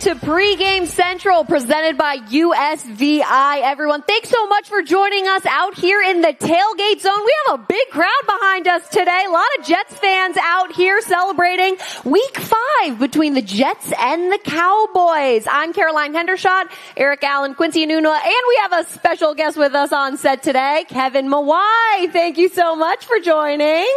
To Pregame Central, presented by USVI. Everyone, thanks so much for joining us out here in the tailgate zone. We have a big crowd behind us today. A lot of Jets fans out here celebrating Week 5 between the Jets and the Cowboys. I'm Caroline Hendershot, Eric Allen, Quincy Anuna, and we have a special guest with us on set today, Kevin Mawai. Thank you so much for joining.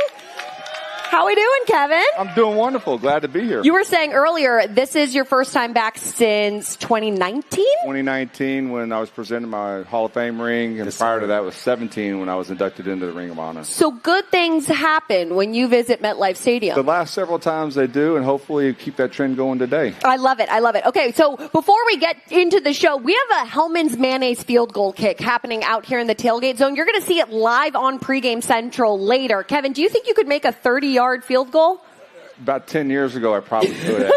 How we doing, Kevin? I'm doing wonderful. Glad to be here. You were saying earlier, this is your first time back since 2019? 2019 when I was presented my Hall of Fame ring, and prior to that was 17 when I was inducted into the Ring of Honor. So good things happen when you visit MetLife Stadium. The last several times they do, and hopefully keep that trend going today. I love it. I love it. Okay, so before we get into the show, we have a Hellman's Mayonnaise field goal kick happening out here in the tailgate zone. You're going to see it live on Pregame Central later. Kevin, do you think you could make a 30-yard field goal? About 10 years ago, I probably could have.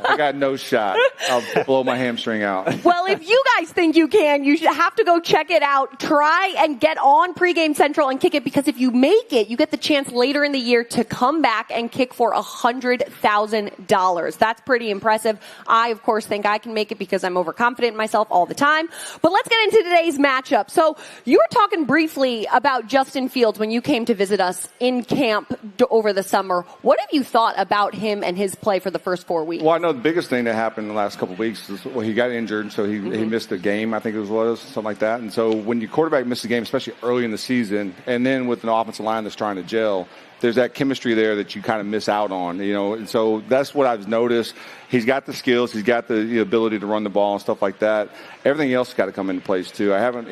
I got no shot. I'll blow my hamstring out. Well, if you guys think you can, you should have to go check it out. Try and get on Pregame Central and kick it, because if you make it, you get the chance later in the year to come back and kick for $100,000. That's pretty impressive. I, of course, think I can make it because I'm overconfident in myself all the time. But let's get into today's matchup. So you were talking briefly about Justin Fields when you came to visit us in camp over the summer. What have you thought about him and his play for the first 4 weeks? Well, I know the biggest thing that happened in the last couple of weeks is, well, he got injured, so he missed a game, I think it was something like that. And so when your quarterback misses a game, especially early in the season, and then with an offensive line that's trying to gel, there's that chemistry there that you kind of miss out on, and so that's what I've noticed. He's got the skills, he's got the ability to run the ball and stuff like that. Everything else has got to come into place too. I haven't,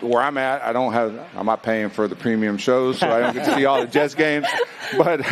where I'm at, I'm not paying for the premium shows, so I don't get to see all the Jets games. But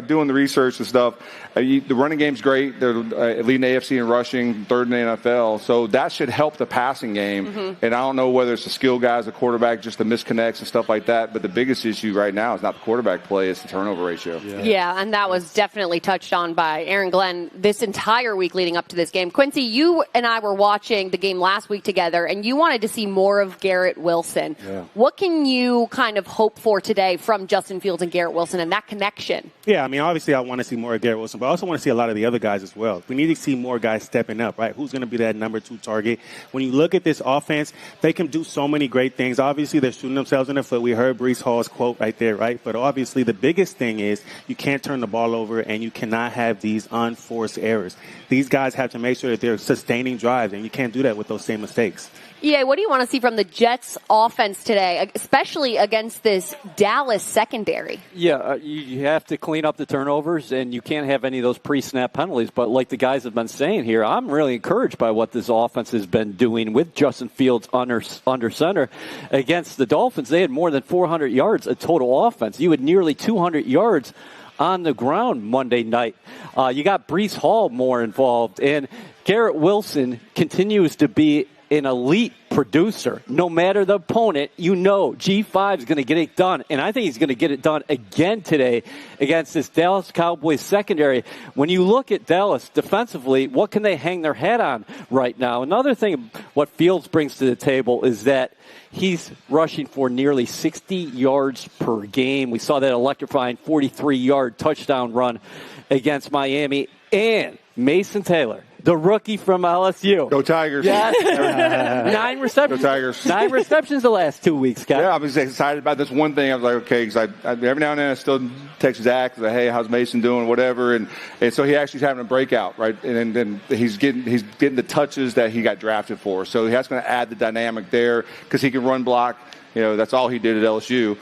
doing the research and stuff, the running game's great. They're leading the AFC in rushing, third in the NFL, so that should help the passing game. Mm-hmm. And I don't know whether it's the skill guys, the quarterback, just the misconnects and stuff like that. But the biggest issue right now is not the quarterback play; it's the turnover ratio. Yeah, and that was definitely touched on by Aaron Glenn this entire week leading up to this game. Quincy, you and I were watching the game last week together, and you wanted to see more of Garrett Wilson. Yeah. What can you kind of hope for today from Justin Fields and Garrett Wilson and that connection? Yeah, I mean, obviously I want to see more of Garrett Wilson, but I also want to see a lot of the other guys as well. We need to see more guys stepping up, right? Who's going to be that number 2 target? When you look at this offense, they can do so many great things. Obviously, they're shooting themselves in the foot. We heard Breece Hall's quote right there, right? But obviously, the biggest thing is you can't turn the ball over, and you cannot have these unforced errors. These guys have to make sure that they're sustaining drives, and you can't do that with those same mistakes. Yeah, what do you want to see from the Jets offense today, especially against this Dallas secondary? Yeah, you have to clean up the turnovers, and you can't have any of those pre-snap penalties. But like the guys have been saying here, I'm really encouraged by what this offense has been doing with Justin Fields under center. Against the Dolphins, they had more than 400 yards of total offense. You had nearly 200 yards on the ground Monday night. You got Breece Hall more involved, and Garrett Wilson continues to be an elite producer. No matter the opponent, G5 is going to get it done. And I think he's going to get it done again today against this Dallas Cowboys secondary. When you look at Dallas defensively, what can they hang their hat on right now? Another thing what Fields brings to the table is that he's rushing for nearly 60 yards per game. We saw that electrifying 43-yard touchdown run against Miami. And Mason Taylor, the rookie from LSU. Go Tigers. Yes. 9 receptions. Go Tigers. 9 receptions the last 2 weeks, Scott. Yeah, I was excited about this one thing. I was like, okay, because I every now and then I still text Zach, like, hey, how's Mason doing, whatever. And so he actually is having a breakout, right? And then he's getting the touches that he got drafted for. So that's going to add the dynamic there because he can run block. That's all he did at LSU.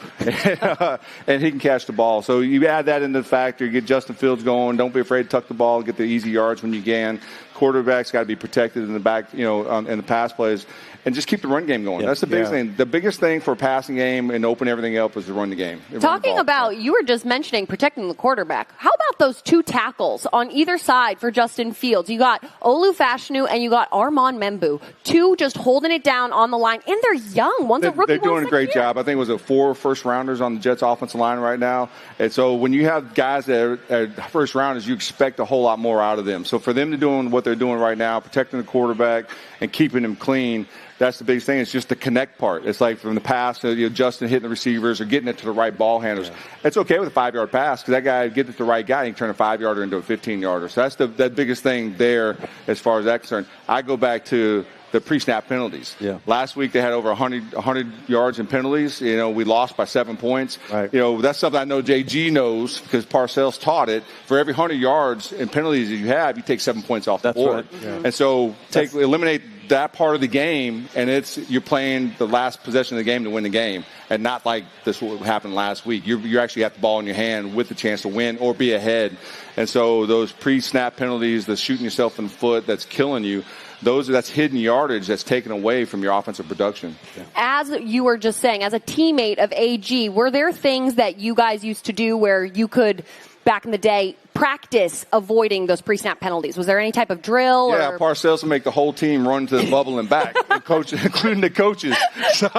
And he can catch the ball. So you add that into the factor, get Justin Fields going. Don't be afraid to tuck the ball, get the easy yards when you can. Quarterback's got to be protected in the back, in the pass plays. And just keep the run game going. Yep. That's the biggest thing. The biggest thing for a passing game and open everything up is to run the game. Talking about, you were just mentioning protecting the quarterback. How about about those two tackles on either side for Justin Fields? You got Olu Fashanu and you got Armand Membu. Two just holding it down on the line, and they're young. One's a rookie. They're doing a great job. I think it was 4 first-rounders on the Jets' offensive line right now. And so when you have guys that are first-rounders, you expect a whole lot more out of them. So for them to doing what they're doing right now, protecting the quarterback and keeping him clean, that's the biggest thing. It's just the connect part. It's like from the pass, Justin hitting the receivers or getting it to the right ball handlers. Yeah. It's okay with a 5-yard pass because that guy gets it to the right guy. He can turn a 5-yarder into a 15-yarder. So that's the biggest thing there as far as that's concerned. I go back to the pre-snap penalties. Yeah. Last week they had over 100 yards in penalties. We lost by 7 points. Right. That's something I know JG knows because Parcells taught it. For every 100 yards in penalties that you have, you take 7 points off the board. Right. Yeah. And so eliminate that part of the game, and you're playing the last possession of the game to win the game, and not like this what happened last week. You actually have the ball in your hand with the chance to win or be ahead. And so those pre-snap penalties, the shooting yourself in the foot that's killing you, that's hidden yardage that's taken away from your offensive production. Yeah. As you were just saying, as a teammate of AG, were there things that you guys used to do where you could, back in the day, practice avoiding those pre-snap penalties? Was there any type of drill? Yeah, Parcells would make the whole team run to the bubble and back, including the coaches. So,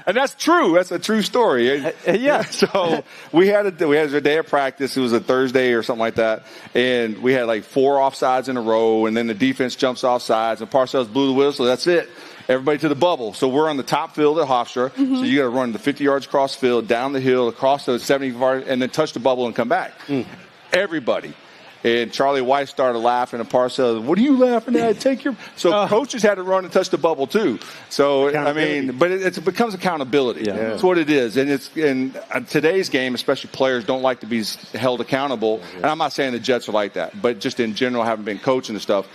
and that's true. That's a true story. Yeah. So we had a day of practice. It was a Thursday or something like that, and we had like 4 offsides in a row, and then the defense jumps offsides, and Parcells blew the whistle. That's it. Everybody to the bubble. So we're on the top field at Hofstra. Mm-hmm. So you got to run the 50 yards across field, down the hill, across the 70 yards, and then touch the bubble and come back. Everybody. And Charlie White started laughing at Parcells. What are you laughing at? So coaches had to run and touch the bubble too. So I mean, but it becomes accountability. Yeah. That's what it is. And in today's game, especially players don't like to be held accountable. Yeah. And I'm not saying the Jets are like that, but just in general, having been coaching and stuff.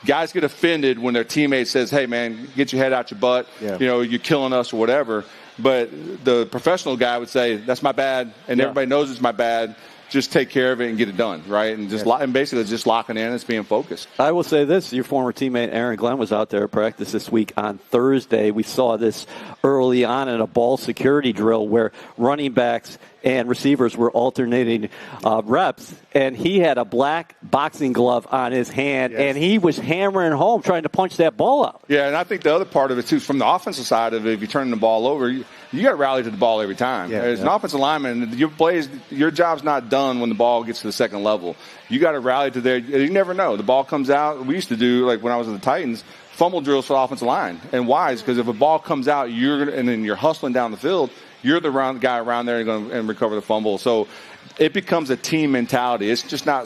Guys get offended when their teammate says, "Hey, man, get your head out your butt. Yeah. You're killing us," or whatever. But the professional guy would say, "That's my bad," and everybody knows it's my bad. Just take care of it and get it done, right? And and basically just locking in and being focused. I will say this. Your former teammate Aaron Glenn was out there at practice this week on Thursday. We saw this early on in a ball security drill where running backs and receivers were alternating reps, and he had a black boxing glove on his hand, and he was hammering home trying to punch that ball out. Yeah, and I think the other part of it, too, from the offensive side of it, if you're turning the ball over, you got to rally to the ball every time. Yeah, As an offensive lineman, your job's not done when the ball gets to the second level. You got to rally to there. You never know. The ball comes out. We used to do, like when I was with the Titans, fumble drills for the offensive line. And why? Because if a ball comes out, and then you're hustling down the field, you're the guy around there and recover the fumble. So it becomes a team mentality. It's just not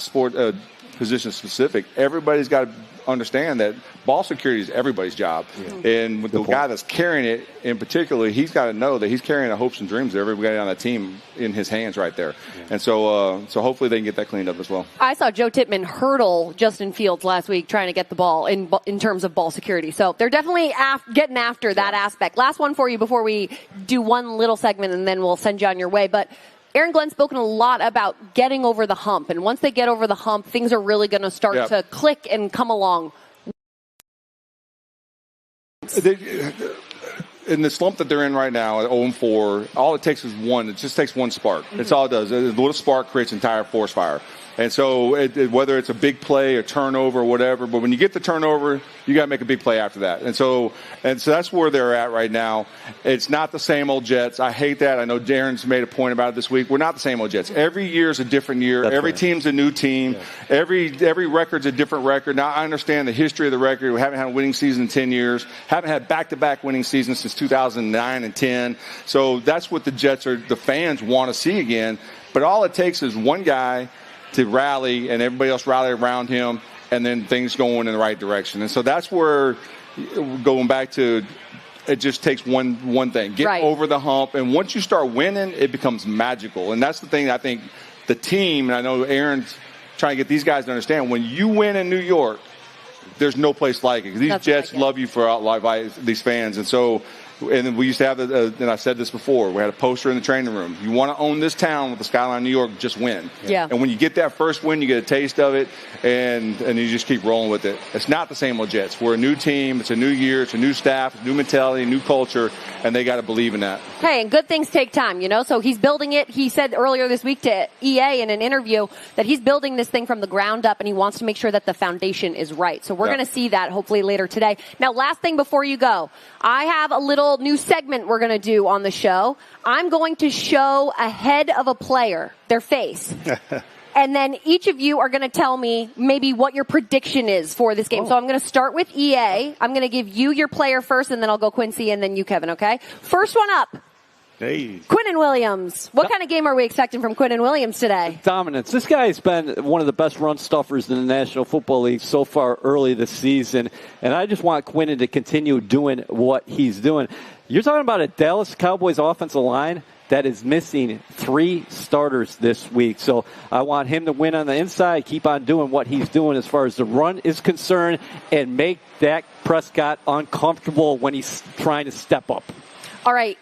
position specific. Everybody's got to understand that ball security is everybody's job. Yeah. And with the guy that's carrying it in particular, he's got to know that he's carrying the hopes and dreams of everybody on that team in his hands right there. Yeah. And so hopefully they can get that cleaned up as well. I saw Joe Tippmann hurdle Justin Fields last week trying to get the ball in terms of ball security. So they're definitely getting after that aspect. Last one for you before we do one little segment and then we'll send you on your way. But Aaron Glenn's spoken a lot about getting over the hump. And once they get over the hump, things are really going to start to click and come along. In the slump that they're in right now at 0-4, all it takes is one. It just takes one spark. That's all it does. A little spark creates entire forest fire. And so whether it's a big play, a turnover, or whatever, but when you get the turnover, you got to make a big play after that. And so that's where they're at right now. It's not the same old Jets. I hate that. I know Darren's made a point about it this week. We're not the same old Jets. Every year is a different year. That's every team's a new team. Yeah. Every record's a different record. Now, I understand the history of the record. We haven't had a winning season in 10 years. Haven't had back-to-back winning seasons since 2009 and 10. So that's what the Jets the fans want to see again. But all it takes is one guy to rally and everybody else rally around him, and then things going in the right direction. And so that's where, going back to, it just takes one thing. Get over the hump, and once you start winning, it becomes magical. And that's the thing I think the team, and I know Aaron's trying to get these guys to understand, when you win in New York, there's no place like it. These Jets love you for these fans. And so And we used to have, and I said this before, we had a poster in the training room. You want to own this town with the skyline of New York, just win. Yeah. And when you get that first win, you get a taste of it, and you just keep rolling with it. It's not the same old Jets. We're a new team. It's a new year. It's a new staff, new mentality, new culture, and they got to believe in that. Hey, and good things take time, so he's building it. He said earlier this week to EA in an interview that he's building this thing from the ground up, and he wants to make sure that the foundation is right. So we're going to see that hopefully later today. Now, last thing before you go, I have a little new segment we're going to do on the show. I'm going to show a head of a player, their face. And then each of you are going to tell me maybe what your prediction is for this game. So I'm going to start with EA. I'm going to give you your player first, and then I'll go Quincy, and then you, Kevin, okay? First one up. Hey. Quinnen Williams. What kind of game are we expecting from Quinnen Williams today? Dominance. This guy's been one of the best run stuffers in the National Football League so far early this season, and I just want Quinnen to continue doing what he's doing. You're talking about a Dallas Cowboys offensive line that is missing 3 starters this week. So I want him to win on the inside, keep on doing what he's doing as far as the run is concerned, and make Dak Prescott uncomfortable when he's trying to step up. All right.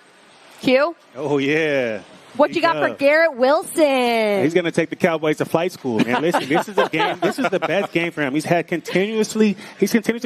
Q? Oh, yeah. What you got for Garrett Wilson? He's going to take the Cowboys to flight school. Man, listen, this is a game. This is the best game for him. He's continuously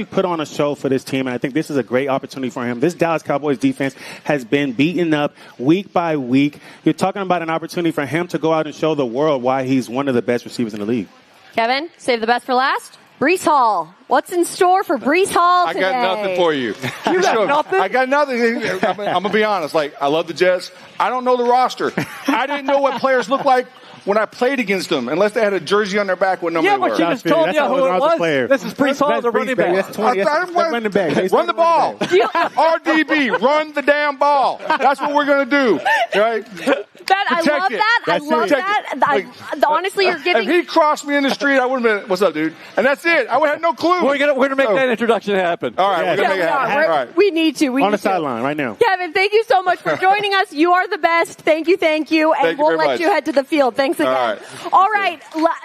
put on a show for this team, and I think this is a great opportunity for him. This Dallas Cowboys defense has been beaten up week by week. You're talking about an opportunity for him to go out and show the world why he's one of the best receivers in the league. Kevin, save the best for last. Breece Hall. What's in store for Breece Hall today? I got nothing for you. You got nothing? I got nothing. I'm going to be honest. I love the Jets. I don't know the roster. I didn't know what players look like when I played against them, unless they had a jersey on their back with number. Yeah, but you just told you who it was. This is Breece Hall, the running back. That's running back. Run the ball. RDB, run the damn ball. That's what we're going to do. Right? I love that. I love that. Honestly, you're giving. If he crossed me in the street, I would have been, what's up, dude? And that's it. I would have had no clue. We're gonna make that introduction happen. All right, we're going to make it happen. All right. We need to. On the sideline right now. Kevin, thank you so much for joining us. You are the best. Thank you. And we'll let you head to the field. Thanks again. All right.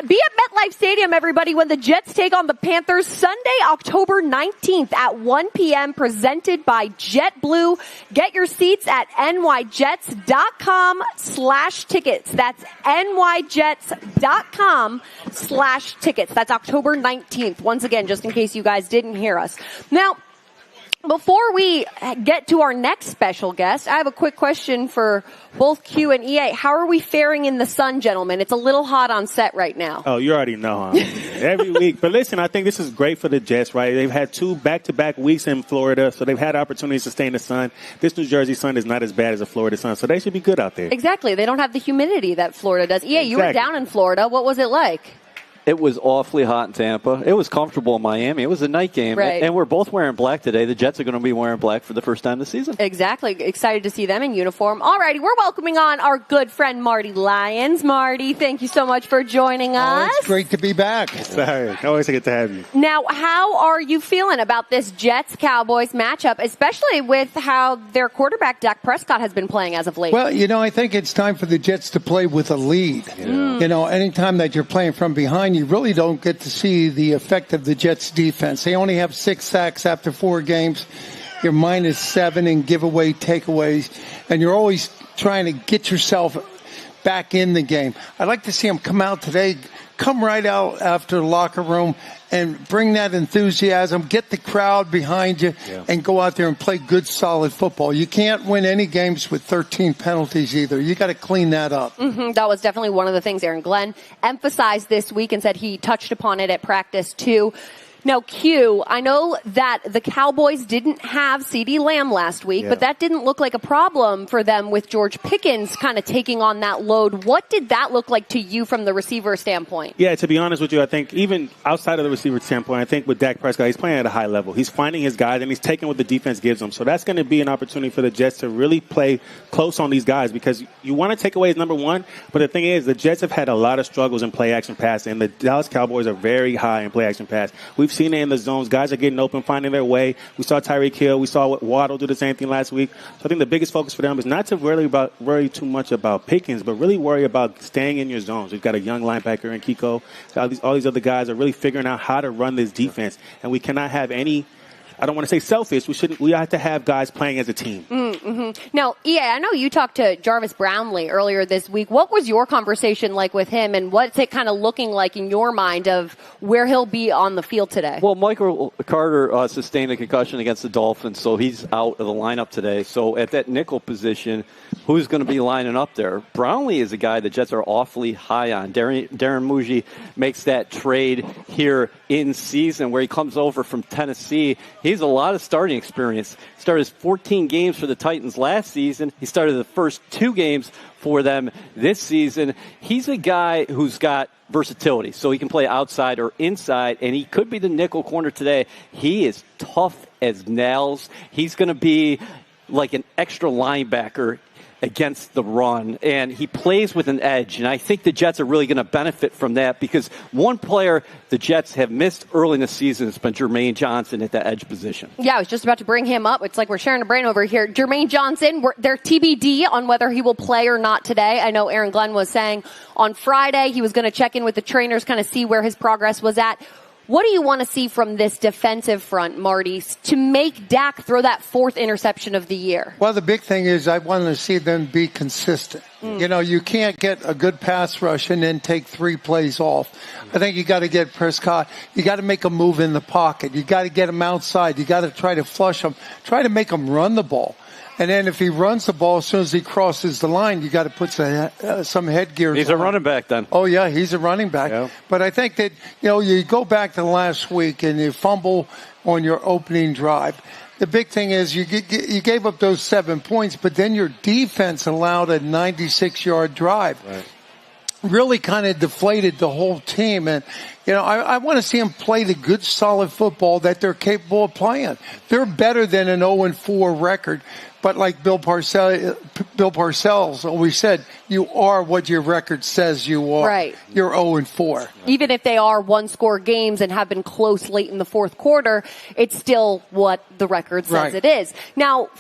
Be at MetLife Stadium, everybody, when the Jets take on the Panthers Sunday, October 19th at 1 p.m., presented by JetBlue. Get your seats at nyjets.com/tickets. That's nyjets.com/tickets. That's October 19th. Once again, just in case you guys didn't hear us. Now, before we get to our next special guest, I have a quick question for both Q and EA. How are we faring in the sun, gentlemen? It's a little hot on set right now. Oh, you already know, huh? Every week. But listen, I think this is great for the Jets, right? They've had 2 back-to-back weeks in Florida, so they've had opportunities to stay in the sun. This New Jersey sun is not as bad as a Florida sun, so they should be good out there. Exactly. They don't have the humidity that Florida does. EA, you were down in Florida. What was it like? It was awfully hot in Tampa. It was comfortable in Miami. It was a night game. Right. And we're both wearing black today. The Jets are going to be wearing black for the first time this season. Exactly. Excited to see them in uniform. All righty. We're welcoming on our good friend Marty Lyons. Marty, thank you so much for joining us. It's great to be back. Sorry. Always good to have you. Now, how are you feeling about this Jets-Cowboys matchup, especially with how their quarterback, Dak Prescott, has been playing as of late? Well, I think it's time for the Jets to play with a lead. Yeah. Anytime that you're playing from behind, you really don't get to see the effect of the Jets defense. They only have 6 sacks after 4 games. You're -7 in giveaway takeaways, and you're always trying to get yourself back in the game. I'd like to see them come out today, come right out after the locker room and bring that enthusiasm, get the crowd behind you, and go out there and play good, solid football. You can't win any games with 13 penalties either. You got to clean that up. That was definitely one of the things Aaron Glenn emphasized this week and said he touched upon it at practice too. Now, Q, I know that the Cowboys didn't have CeeDee Lamb last week, but that didn't look like a problem for them with George Pickens kind of taking on that load. What did that look like to you from the receiver standpoint? Yeah, to be honest with you, I think even outside of the receiver standpoint, I think with Dak Prescott, he's playing at a high level. He's finding his guys, and he's taking what the defense gives him. So that's going to be an opportunity for the Jets to really play close on these guys because you want to take away his number one, but the thing is, the Jets have had a lot of struggles in play-action pass, and the Dallas Cowboys are very high in play-action pass. We've seen it in the zones. Guys are getting open, finding their way. We saw Tyreek Hill. We saw Waddle do the same thing last week. So I think the biggest focus for them is not to worry too much about Pickens, but really worry about staying in your zones. We've got a young linebacker in Kiko. All these other guys are really figuring out how to run this defense, and we cannot have any I don't want to say selfish. We have to have guys playing as a team. Now, I know you talked to Jarvis Brownlee earlier this week. What was your conversation like with him, and what's it kind of looking like in your mind of where he'll be on the field today? Well, Michael Carter sustained a concussion against the Dolphins, so he's out of the lineup today. So at that nickel position, who's going to be lining up there? Brownlee is a guy the Jets are awfully high on. Darren Muji makes that trade here in season where he comes over from Tennessee. He has a lot of starting experience. Started 14 games for the Titans last season. He started the first 2 games for them this season. He's a guy who's got versatility, so he can play outside or inside, and he could be the nickel corner today. He is tough as nails. He's going to be like an extra linebacker against the run, and he plays with an edge, and I think the Jets are really going to benefit from that because one player the Jets have missed early in the season has been Jermaine Johnson at the edge position. Yeah, I was just about to bring him up. It's like we're sharing a brain over here. Jermaine Johnson, they're TBD on whether he will play or not today. I know Aaron Glenn was saying on Friday he was going to check in with the trainers, kind of see where his progress was at. What do you want to see from this defensive front, Marty, to make Dak throw that 4th interception of the year? Well, the big thing is I want to see them be consistent. You know, you can't get a good pass rush and then take 3 plays off. I think you got to get Prescott. You got to make a move in the pocket. You got to get him outside. You got to try to flush him. Try to make him run the ball. And then if he runs the ball, as soon as he crosses the line, you got to put some headgear. He's a running back then. Oh, yeah, he's a running back. Yeah. But I think that, you go back to last week and you fumble on your opening drive. The big thing is you gave up those 7 points, but then your defense allowed a 96-yard drive. Right. Really kind of deflated the whole team. And, I want to see them play the good, solid football that they're capable of playing. They're better than an 0-4 record. But like Bill Parcells always said, you are what your record says you are. Right. You're 0-4. Even if they are 1-score games and have been close late in the 4th quarter, it's still what the record says it is. Now,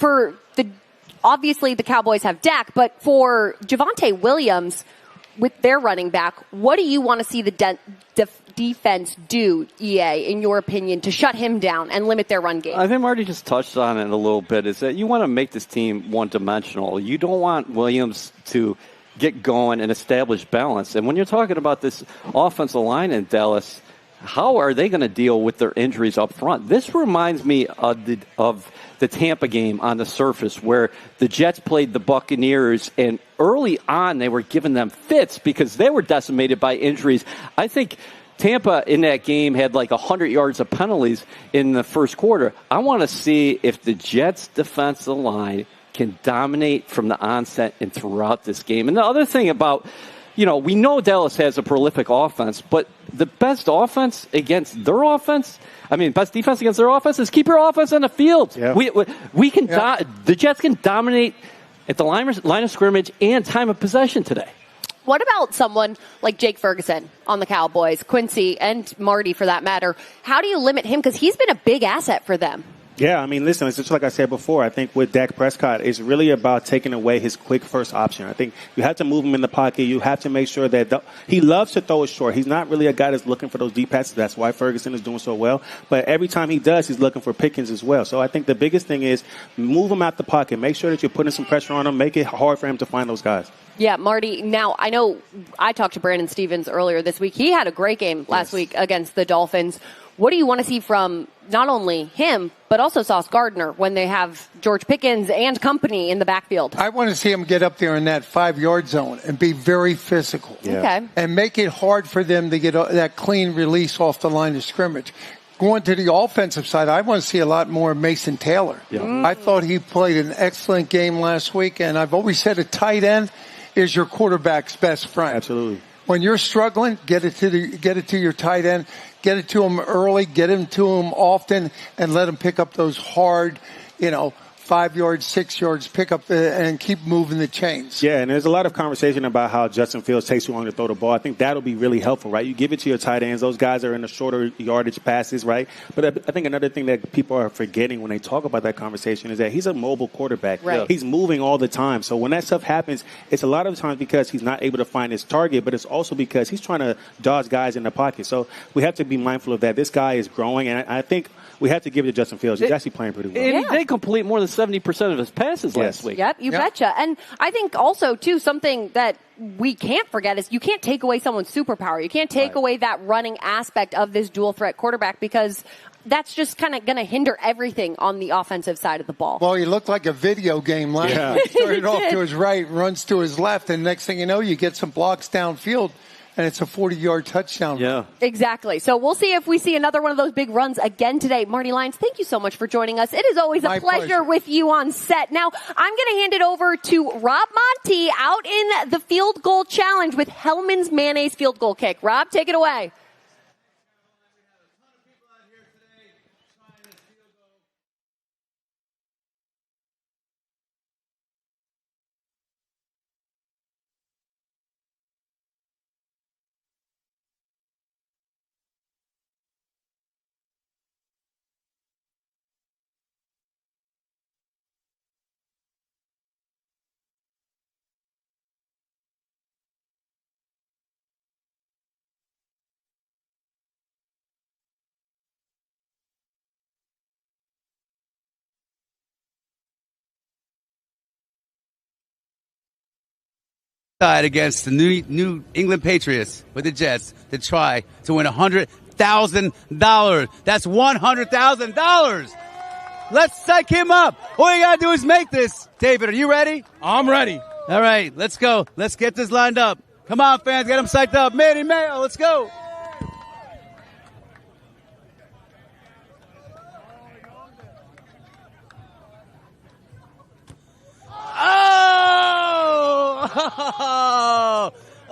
obviously the Cowboys have Dak, but for Javonte Williams, with their running back, what do you want to see the defense do, in your opinion, to shut him down and limit their run game? I think Marty just touched on it a little bit, is that you want to make this team one-dimensional. You don't want Williams to get going and establish balance. And when you're talking about this offensive line in Dallas, how are they going to deal with their injuries up front? This reminds me of the Tampa game on the surface where the Jets played the Buccaneers, and early on they were giving them fits because they were decimated by injuries. I think Tampa in that game had like 100 yards of penalties in the first quarter. I want to see if the Jets' defensive line can dominate from the onset and throughout this game. And the other thing about, we know Dallas has a prolific offense, but the best defense against their offense is keep your offense on the field. Yeah. We can the Jets can dominate at the line of scrimmage and time of possession today. What about someone like Jake Ferguson on the Cowboys, Quincy and Marty for that matter? How do you limit him? Because he's been a big asset for them. Yeah, listen, it's just like I said before. I think with Dak Prescott, it's really about taking away his quick first option. I think you have to move him in the pocket. You have to make sure that he loves to throw it short. He's not really a guy that's looking for those deep passes. That's why Ferguson is doing so well. But every time he does, he's looking for Pickens as well. So I think the biggest thing is move him out the pocket. Make sure that you're putting some pressure on him. Make it hard for him to find those guys. Yeah, Marty, now I know I talked to Brandon Stevens earlier this week. He had a great game last week against the Dolphins. What do you want to see from not only him, but also Sauce Gardner when they have George Pickens and company in the backfield? I want to see him get up there in that 5-yard zone and be very physical. Yeah. Okay. And make it hard for them to get that clean release off the line of scrimmage. Going to the offensive side, I want to see a lot more of Mason Taylor. Yeah. I thought he played an excellent game last week, and I've always said a tight end is your quarterback's best friend. Absolutely. When you're struggling, get it to your tight end, get it to him early, get him to him often, and let him pick up those hard, 5 yards, 6 yards, pick up and keep moving the chains. Yeah, and there's a lot of conversation about how Justin Fields takes too long to throw the ball. I think that'll be really helpful, right? You give it to your tight ends. Those guys are in the shorter yardage passes, right? But I think another thing that people are forgetting when they talk about that conversation is that he's a mobile quarterback. Right. He's moving all the time. So when that stuff happens, it's a lot of times because he's not able to find his target, but it's also because he's trying to dodge guys in the pocket. So we have to be mindful of that. This guy is growing, and I think we have to give it to Justin Fields. He's actually playing pretty well. And he did complete more than 70% of his passes last week. Yep, you betcha. And I think also, too, something that we can't forget is you can't take away someone's superpower. You can't take away that running aspect of this dual threat quarterback because that's just kind of going to hinder everything on the offensive side of the ball. Well, he looked like a video game last night. He started off to his right, runs to his left, and next thing you know, you get some blocks downfield. And it's a 40-yard touchdown. Yeah. Exactly. So we'll see if we see another one of those big runs again today. Marty Lyons, thank you so much for joining us. It is always a pleasure with you on set. Now, I'm going to hand it over to Rob Monty out in the field goal challenge with Hellman's Mayonnaise field goal kick. Rob, take it away. Against the New England Patriots with the Jets to try to win $100,000. That's $100,000. Let's psych him up. All you got to do is make this. David, are you ready? I'm ready. All right, let's go. Let's get this lined up. Come on, fans, get them psyched up. Manny Mayo, let's go.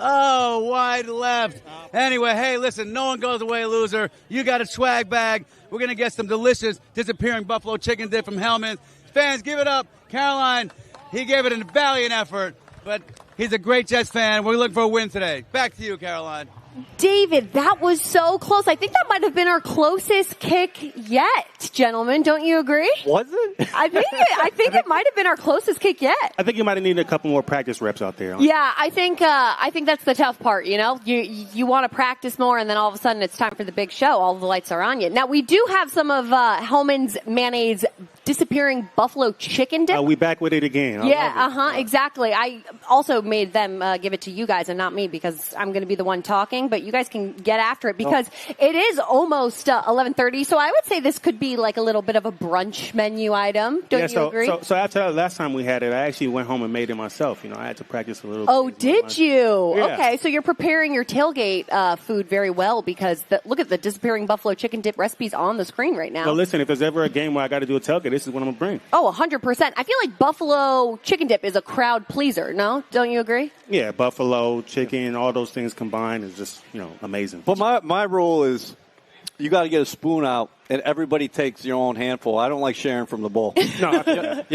Oh, wide left. Anyway, hey, listen, no one goes away a loser. You got a swag bag. We're going to get some delicious disappearing buffalo chicken dip from Hellman's. Fans, give it up. Caroline, he gave it a valiant effort, but he's a great Jets fan. We're looking for a win today. Back to you, Caroline. David, that was so close. I think that might have been our closest kick yet, gentlemen. Don't you agree? Was it? I think it might have been our closest kick yet. I think you might have needed a couple more practice reps out there. Yeah, I think that's the tough part. You know, you want to practice more, and then all of a sudden it's time for the big show. All the lights are on you. Now we do have some of Hellman's Mayonnaise disappearing buffalo chicken dip. We back with it again. Exactly. I also made them give it to you guys and not me because I'm going to be the one talking, but you guys can get after it because it is almost 11:30. So I would say this could be like a little bit of a brunch menu item. Don't you agree? So after that last time we had it, I actually went home and made it myself. You know, I had to practice a little bit. Oh, did you? Yeah. Okay, so you're preparing your tailgate food very well because look at the disappearing buffalo chicken dip recipes on the screen right now. Well, listen, if there's ever a game where I got to do a tailgate, this is what I'm going to bring. Oh, 100%. I feel like buffalo chicken dip is a crowd pleaser, no? Don't you agree? Yeah, buffalo, chicken, all those things combined is just, amazing. But my rule is you got to get a spoon out and everybody takes your own handful. I don't like sharing from the bowl. No, I feel that.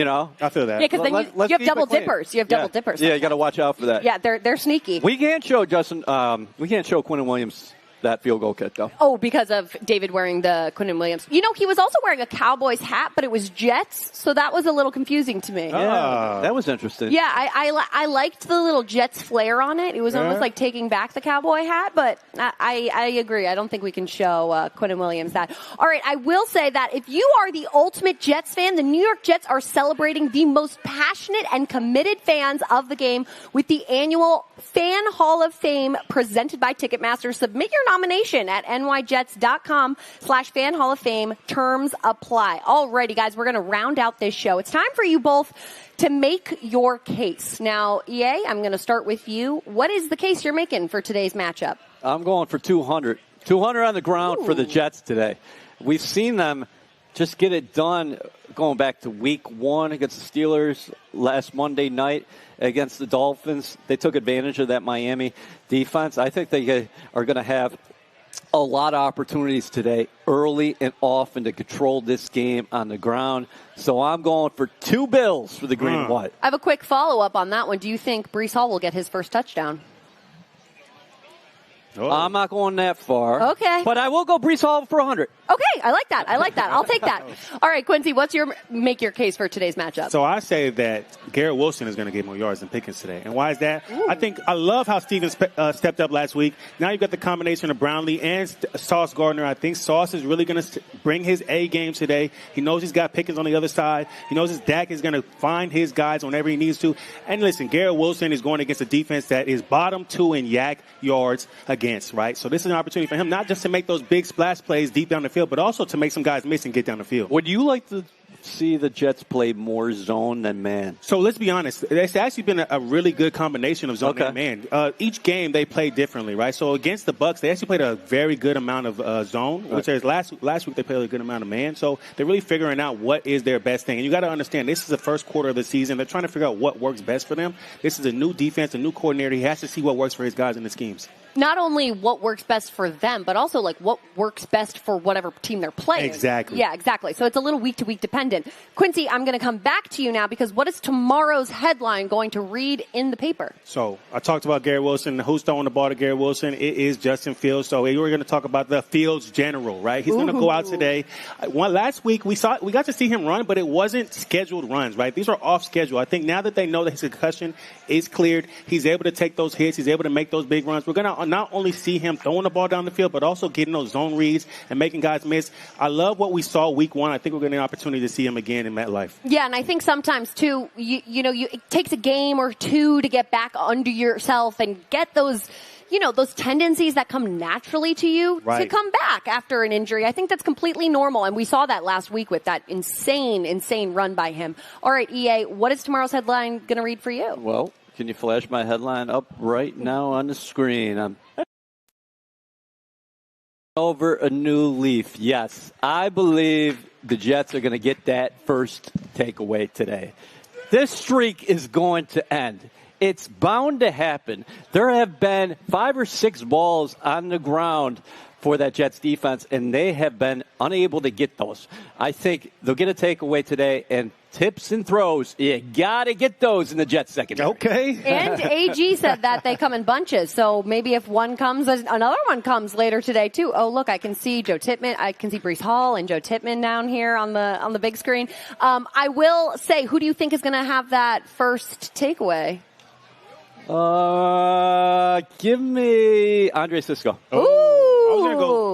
I feel that. Yeah, because then you have double dippers. You have double dippers. Yeah, you got to watch out for that. Yeah, they're sneaky. We can't show we can't show Quinnen Williams that field goal kick, though. Oh, because of David wearing the Quinnen Williams. You know, he was also wearing a Cowboys hat, but it was Jets, so that was a little confusing to me. Yeah, that was interesting. Yeah, I liked the little Jets flair on it. It was almost like taking back the Cowboy hat, but I agree. I don't think we can show Quinnen Williams that. All right, I will say that if you are the ultimate Jets fan, the New York Jets are celebrating the most passionate and committed fans of the game with the annual Fan Hall of Fame presented by Ticketmaster. Submit your nomination at nyjets.com/Fan Hall of Fame. Terms apply. Alrighty, guys, we're going to round out this show. It's time for you both to make your case. Now, EA, I'm going to start with you. What is the case you're making for today's matchup? I'm going for 200. 200 on the ground for the Jets today. We've seen them just get it done going back to week 1 against the Steelers last Monday night against the Dolphins. They took advantage of that Miami defense. I think they are going to have a lot of opportunities today, early and often, to control this game on the ground. So I'm going for 2 Bills for the green and white. I have a quick follow-up on that one. Do you think Breece Hall will get his first touchdown? Oh. I'm not going that far. Okay. But I will go Breece Hall for 100. Okay, I like that. I'll take that. All right, Quincy, make your case for today's matchup? So I say that Garrett Wilson is going to get more yards than Pickens today. And why is that? Ooh. I love how Stevens stepped up last week. Now you've got the combination of Brownlee and Sauce Gardner. I think Sauce is really going to bring his A game today. He knows he's got Pickens on the other side. He knows his Dak is going to find his guys whenever he needs to. And listen, Garrett Wilson is going against a defense that is bottom 2 in yak yards against, right? So this is an opportunity for him not just to make those big splash plays deep down the field, but also to make some guys miss and get down the field. Would you like to see the Jets play more zone than man? So let's be honest. It's actually been a really good combination of zone and man. Each game they play differently, right? So against the Bucs, they actually played a very good amount of zone, which is last week they played a good amount of man. So they're really figuring out what is their best thing. And you got to understand, this is the first quarter of the season. They're trying to figure out what works best for them. This is a new defense, a new coordinator. He has to see what works for his guys in the schemes. Not only what works best for them, but also like what works best for whatever team they're playing. Exactly. Yeah, exactly. So it's a little week-to-week dependent. Quincy, I'm going to come back to you now because what is tomorrow's headline going to read in the paper? So I talked about Garrett Wilson. Who's throwing the ball to Garrett Wilson? It is Justin Fields. So we were going to talk about the Fields general, right? He's going to go out today. Last week we got to see him run, but it wasn't scheduled runs, right? These are off schedule. I think now that they know that his concussion is cleared, he's able to take those hits. He's able to make those big runs. We're going to not only see him throwing the ball down the field, but also getting those zone reads and making guys miss. I love what we saw week 1. I think we're going to get an opportunity to see him again in MetLife. Yeah, and I think sometimes, too, it takes a game or two to get back under yourself and get those those tendencies that come naturally to you to come back after an injury. I think that's completely normal, and we saw that last week with that insane run by him. All right, EA, what is tomorrow's headline going to read for you? Well, can you flash my headline up right now on the screen? I'm over a new leaf. Yes, I believe the Jets are going to get that first takeaway today. This streak is going to end. It's bound to happen. There have been 5 or 6 balls on the ground for that Jets defense, and they have been unable to get those. I think they'll get a takeaway today, and tips and throws, you got to get those in the Jets secondary. Okay. And AG said that they come in bunches, so maybe if one comes, another one comes later today too. Oh, look, I can see Joe Tippmann. I can see Breece Hall and Joe Tippmann down here on the big screen. I will say, who do you think is going to have that first takeaway? Give me Andre Sisco. I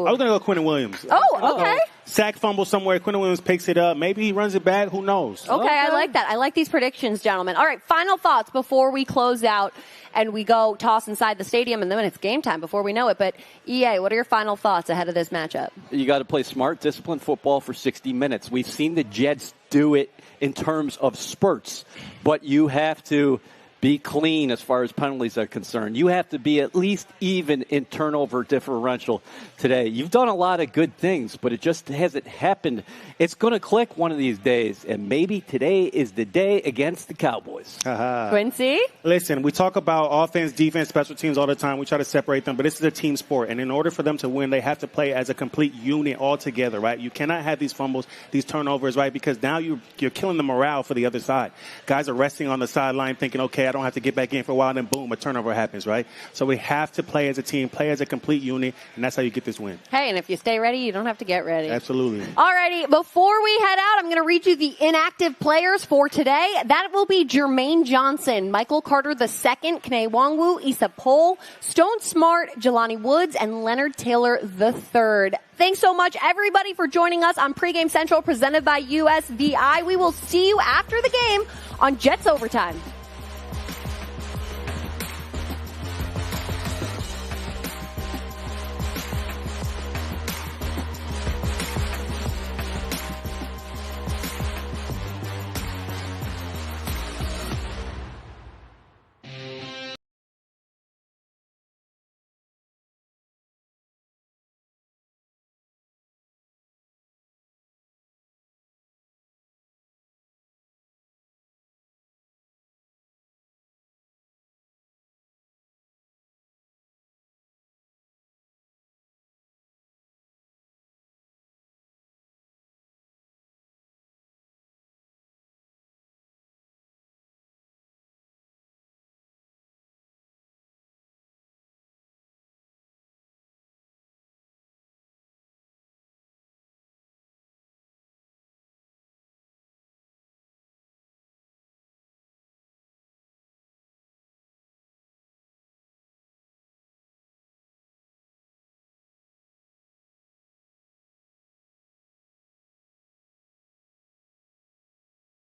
was gonna go Quentin Williams. Oh, okay. Sack fumble somewhere. Quentin Williams picks it up. Maybe he runs it back. Who knows? Okay, I like that. I like these predictions, gentlemen. All right, final thoughts before we close out and we go toss inside the stadium, and then it's game time before we know it. But, EA, what are your final thoughts ahead of this matchup? You got to play smart, disciplined football for 60 minutes. We've seen the Jets do it in terms of spurts, but you have to be clean as far as penalties are concerned. You have to be at least even in turnover differential today. You've done a lot of good things, but it just hasn't happened. It's going to click one of these days, and maybe today is the day against the Cowboys. Quincy? Listen, we talk about offense, defense, special teams all the time. We try to separate them, but this is a team sport, and in order for them to win, they have to play as a complete unit all together, right? You cannot have these fumbles, these turnovers, right? Because now you're killing the morale for the other side. Guys are resting on the sideline thinking, okay, I don't have to get back in for a while, and then boom, a turnover happens, right? So we have to play as a team, play as a complete unit, and that's how you get this win. Hey, and if you stay ready, you don't have to get ready. Absolutely. All righty, before we head out, I'm going to read you the inactive players for today. That will be Jermaine Johnson, Michael Carter II, Kene Nwangwu, Issa Pohl, Stone Smart, Jelani Woods, and Leonard Taylor III. Thanks so much, everybody, for joining us on Pregame Central, presented by USVI. We will see you after the game on Jets Overtime.